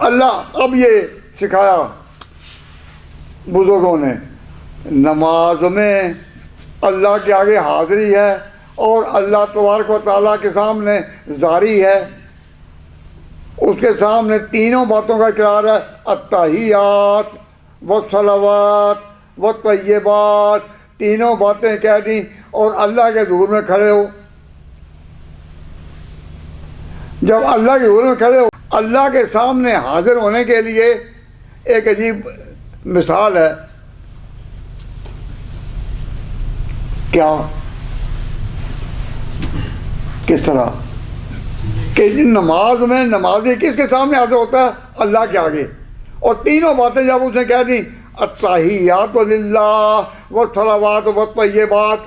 اللہ اب یہ سکھایا بزرگوں نے، نماز میں اللہ کے آگے حاضری ہے اور اللہ تبارک و تعالیٰ کے سامنے زاری ہے، اس کے سامنے تینوں باتوں کا اقرار ہے، التحیات والصلوات والطیبات، تینوں باتیں کہہ دیں اور اللہ کے حضور میں کھڑے ہو۔ جب اللہ کے حضور میں کھڑے ہو، اللہ کے سامنے حاضر ہونے کے لیے ایک عجیب مثال ہے۔ کیا؟ کس طرح کہ نماز میں نمازی کس کے سامنے حاضر ہوتا ہے؟ اللہ کے آگے، اور تینوں باتیں جب اس نے کہہ دیں، التحیات للہ والصلوات والطیبات،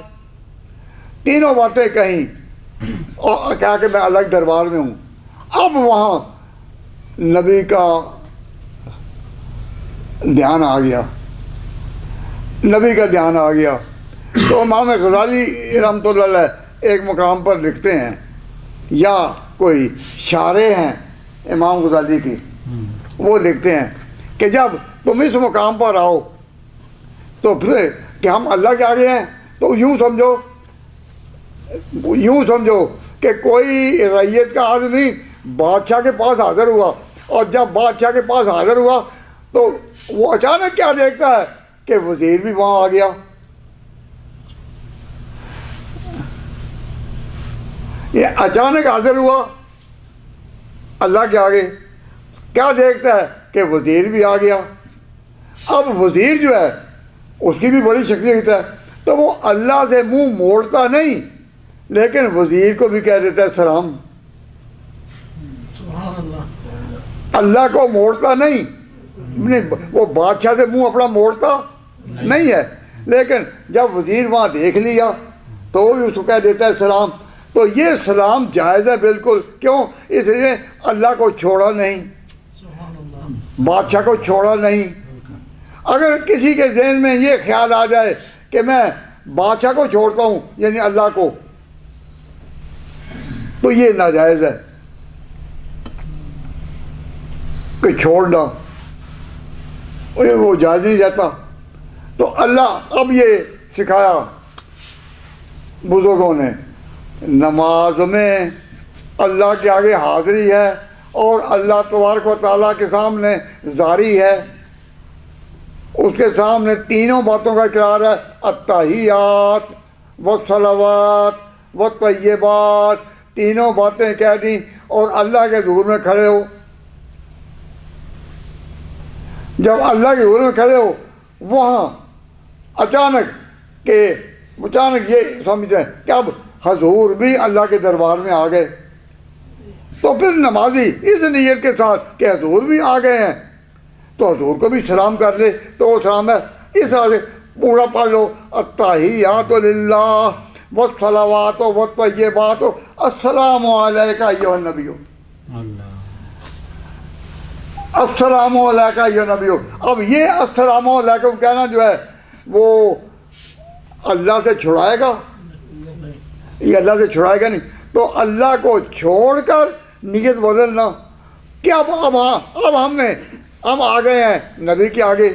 تینوں باتیں کہیں اور کہا کہ میں الگ دربار میں ہوں۔ اب وہاں نبی کا دھیان آ گیا، نبی کا دھیان آ گیا۔ تو امام غزالی رحمۃ اللہ علیہ ایک مقام پر لکھتے ہیں، یا کوئی شارح ہیں امام غزالی کی، وہ لکھتے ہیں کہ جب تم اس مقام پر آؤ تو پھر کہ ہم اللہ کے آگے ہیں، تو یوں سمجھو کہ کوئی رعیت کا آدمی بادشاہ کے پاس حاضر ہوا، اور جب بادشاہ کے پاس حاضر ہوا تو وہ اچانک کیا دیکھتا ہے کہ وزیر بھی وہاں آ گیا۔ یہ اچانک حاضر ہوا اللہ کے آگے، کیا دیکھتا ہے کہ وزیر بھی آ گیا۔ اب وزیر جو ہے اس کی بھی بڑی شخصیت ہے، تو وہ اللہ سے منہ موڑتا نہیں، لیکن وزیر کو بھی کہہ دیتا ہے سلام۔ اللہ کو موڑتا نہیں، وہ بادشاہ سے منہ اپنا موڑتا نہیں ہے، لیکن جب وزیر وہاں دیکھ لیا تو وہ بھی اس کو کہہ دیتا ہے سلام۔ تو یہ سلام جائز ہے بالکل، کیوں؟ اس لیے اللہ کو چھوڑا نہیں، بادشاہ کو چھوڑا نہیں۔ اگر کسی کے ذہن میں یہ خیال آ جائے کہ میں بادشاہ کو چھوڑتا ہوں، یعنی اللہ کو، تو یہ ناجائز ہے کہ چھوڑنا، وہ جائز نہیں جاتا۔ تو اللہ اب یہ سکھایا بزرگوں نے، نماز میں اللہ کے آگے حاضری ہے اور اللہ تبارک و تعالیٰ کے سامنے زاری ہے، اس کے سامنے تینوں باتوں کا اقرار ہے، التحیات والصلوات والطیبات، تینوں باتیں کہہ دیں اور اللہ کے حضور میں کھڑے ہو۔ جب اللہ کے حضور میں کھڑے ہو، وہاں اچانک یہ سمجھتے ہیں کہ اب حضور بھی اللہ کے دربار میں آ گئے، تو پھر نمازی اس نیت کے ساتھ کہ حضور بھی آ گئے ہیں تو حضور کو بھی سلام کر لے، تو وہ سلام ہے اس طرح سے پورا پڑھ لو، التحیات للہ والصلوات والطیبات السلام علیکہ ایھا النبی، السلام علیکہ ایھا النبی۔ اب یہ السلام علیکم کہنا جو ہے وہ اللہ سے چھڑائے گا؟ یہ اللہ سے چھڑائے گا نہیں۔ تو اللہ کو چھوڑ کر نیت بدلنا کہ اب ہم آ گئے ہیں نبی کے آگے،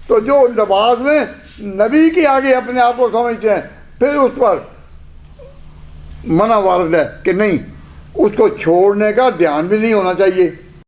تو جو نماز میں نبی کے آگے اپنے آپ کو سمجھتے ہیں، پھر اس پر منع وارد ہے کہ نہیں، اس کو چھوڑنے کا دھیان بھی نہیں ہونا چاہیے۔